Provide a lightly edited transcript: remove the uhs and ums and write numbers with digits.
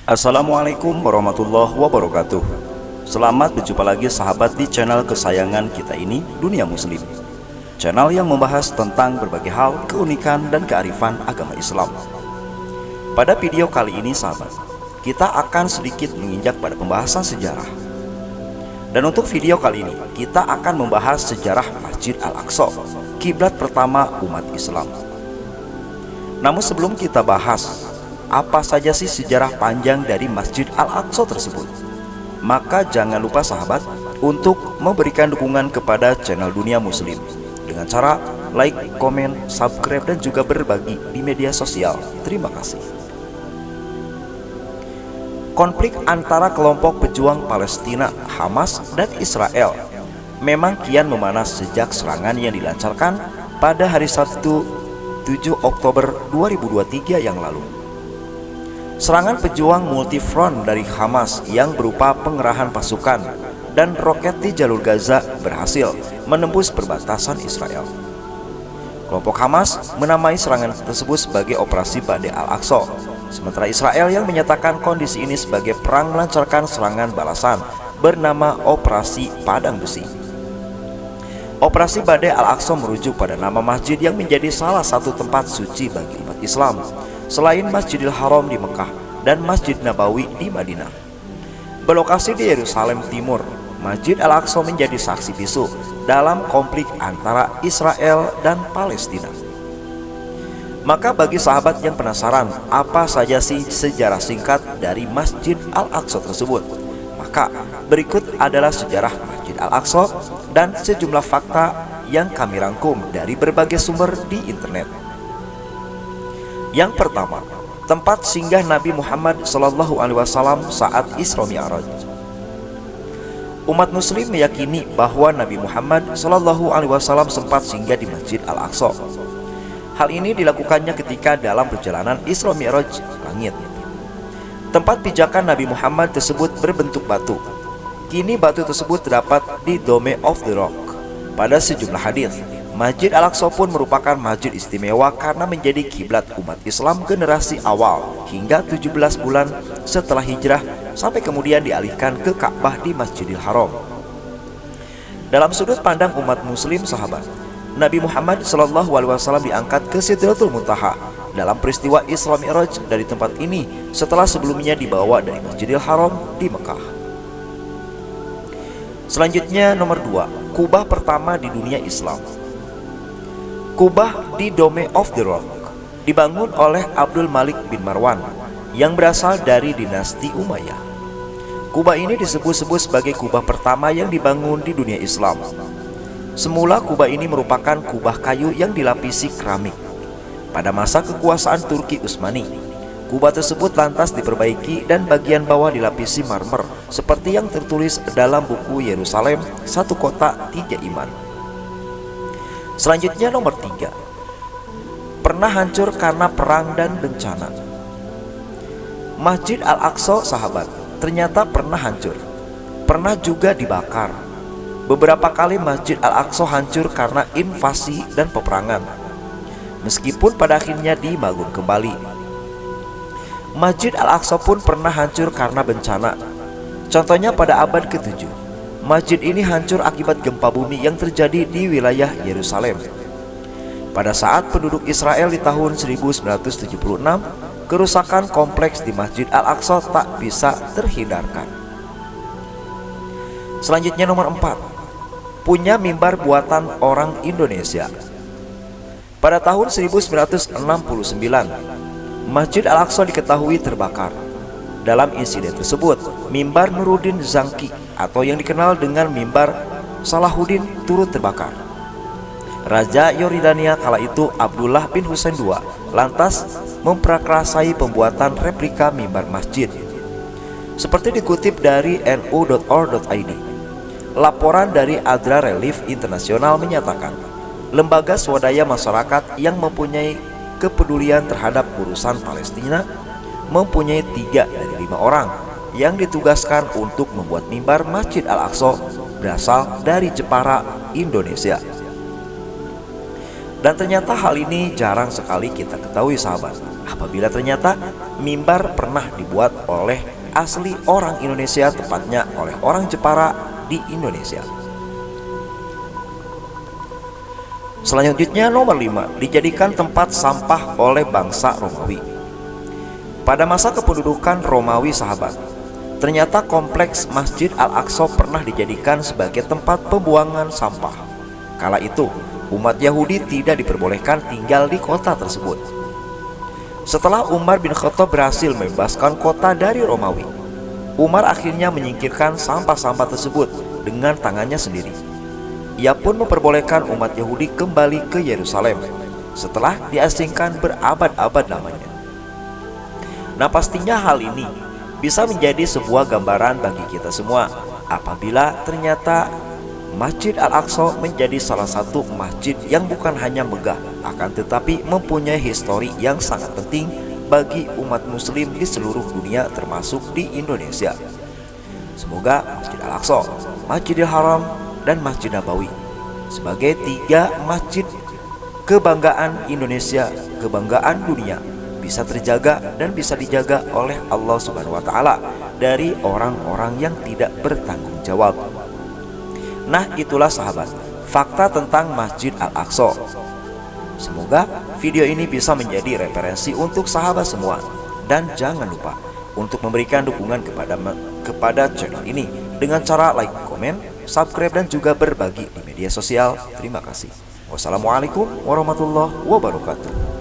Assalamualaikum warahmatullahi wabarakatuh. Selamat berjumpa lagi sahabat di channel kesayangan kita ini, Dunia Muslim. Channel yang membahas tentang berbagai hal, keunikan dan kearifan agama Islam. Pada video kali ini sahabat, kita akan sedikit menginjak pada pembahasan sejarah. Dan untuk video kali ini, kita akan membahas sejarah Masjid Al-Aqsa, kiblat pertama umat Islam. Namun sebelum kita bahas apa saja sih sejarah panjang dari Masjid Al-Aqsa tersebut, maka jangan lupa sahabat untuk memberikan dukungan kepada channel Dunia Muslim dengan cara like, komen, subscribe dan juga berbagi di media sosial. Terima kasih. Konflik antara kelompok pejuang Palestina, Hamas dan Israel memang kian memanas sejak serangan yang dilancarkan pada hari Sabtu 7 Oktober 2023 yang lalu. Serangan pejuang multifront dari Hamas yang berupa pengerahan pasukan dan roket di jalur Gaza berhasil menembus perbatasan Israel. Kelompok Hamas menamai serangan tersebut sebagai Operasi Badai Al-Aqsa, sementara Israel yang menyatakan kondisi ini sebagai perang melancarkan serangan balasan bernama Operasi Padang Besi. Operasi Badai Al-Aqsa merujuk pada nama masjid yang menjadi salah satu tempat suci bagi umat Islam selain Masjidil Haram di Mekah dan Masjid Nabawi di Madinah. Berlokasi di Yerusalem Timur, Masjid Al-Aqsa menjadi saksi bisu dalam konflik antara Israel dan Palestina. Maka bagi sahabat yang penasaran apa saja sih sejarah singkat dari Masjid Al-Aqsa tersebut, maka berikut adalah sejarah Masjid Al-Aqsa dan sejumlah fakta yang kami rangkum dari berbagai sumber di internet. Yang pertama, tempat singgah Nabi Muhammad SAW saat Isra Mi'raj. Umat Muslim meyakini bahwa Nabi Muhammad SAW sempat singgah di Masjid Al-Aqsa. Hal ini dilakukannya ketika dalam perjalanan Isra Mi'raj langit. Tempat pijakan Nabi Muhammad tersebut berbentuk batu. Kini batu tersebut terdapat di Dome of the Rock. Pada sejumlah hadis, Masjid Al-Aqsa pun merupakan masjid istimewa karena menjadi kiblat umat Islam generasi awal hingga 17 bulan setelah hijrah sampai kemudian dialihkan ke Ka'bah di Masjidil Haram. Dalam sudut pandang umat Muslim sahabat, Nabi Muhammad SAW diangkat ke Sidratul Muntaha dalam peristiwa Isra Mi'raj dari tempat ini setelah sebelumnya dibawa dari Masjidil Haram di Mekah. Selanjutnya nomor 2, kubah pertama di dunia Islam. Kubah di Dome of the Rock dibangun oleh Abdul Malik bin Marwan yang berasal dari dinasti Umayyah. Kubah ini disebut-sebut sebagai kubah pertama yang dibangun di dunia Islam. Semula kubah ini merupakan kubah kayu yang dilapisi keramik. Pada masa kekuasaan Turki Utsmani, kubah tersebut lantas diperbaiki dan bagian bawah dilapisi marmer seperti yang tertulis dalam buku Yerusalem, Satu Kota Tiga Iman. Selanjutnya nomor 3, pernah hancur karena perang dan bencana. Masjid Al-Aqsa sahabat ternyata pernah hancur, pernah juga dibakar. Beberapa kali Masjid Al-Aqsa hancur karena invasi dan peperangan, meskipun pada akhirnya dibangun kembali. Masjid Al-Aqsa pun pernah hancur karena bencana. Contohnya pada abad ke-7, masjid ini hancur akibat gempa bumi yang terjadi di wilayah Yerusalem. Pada saat penduduk Israel di tahun 1976, kerusakan kompleks di Masjid Al-Aqsa tak bisa terhindarkan. Selanjutnya nomor 4, punya mimbar buatan orang Indonesia. Pada tahun 1969, Masjid Al-Aqsa diketahui terbakar. Dalam insiden tersebut, mimbar Nuruddin Zangki atau yang dikenal dengan mimbar Salahuddin turut terbakar. Raja Yordania kala itu Abdullah bin Husain II lantas memprakarsai pembuatan replika mimbar masjid. Seperti dikutip dari nu.or.id, laporan dari Adra Relief Internasional menyatakan lembaga swadaya masyarakat yang mempunyai kepedulian terhadap urusan Palestina mempunyai 3 dari 5 orang yang ditugaskan untuk membuat mimbar Masjid Al-Aqsa berasal dari Jepara, Indonesia. Dan ternyata hal ini jarang sekali kita ketahui sahabat. apabila ternyata mimbar pernah dibuat oleh asli orang Indonesia, tepatnya oleh orang Jepara di Indonesia. Selanjutnya nomor 5, dijadikan tempat sampah oleh bangsa Romawi. Pada masa kependudukan Romawi sahabat, ternyata kompleks Masjid Al-Aqsa pernah dijadikan sebagai tempat pembuangan sampah. Kala itu, umat Yahudi tidak diperbolehkan tinggal di kota tersebut. Setelah Umar bin Khattab berhasil membebaskan kota dari Romawi, Umar akhirnya menyingkirkan sampah-sampah tersebut dengan tangannya sendiri. Ia pun memperbolehkan umat Yahudi kembali ke Yerusalem setelah diasingkan berabad-abad lamanya. Nah, pastinya hal ini bisa menjadi sebuah gambaran bagi kita semua apabila ternyata Masjid Al-Aqsa menjadi salah satu masjid yang bukan hanya megah, akan tetapi mempunyai histori yang sangat penting bagi umat muslim di seluruh dunia termasuk di Indonesia. Semoga Masjid Al-Aqsa, Masjidil Haram, dan Masjid Nabawi sebagai 3 masjid kebanggaan Indonesia, kebanggaan dunia, bisa terjaga dan bisa dijaga oleh Allah Subhanahu wa taala dari orang-orang yang tidak bertanggung jawab. Nah, itulah sahabat, fakta tentang Masjid Al-Aqsa. Semoga video ini bisa menjadi referensi untuk sahabat semua, dan jangan lupa untuk memberikan dukungan kepada channel ini dengan cara like, komen, subscribe, dan juga berbagi di media sosial. Terima kasih. Wassalamualaikum warahmatullahi wabarakatuh.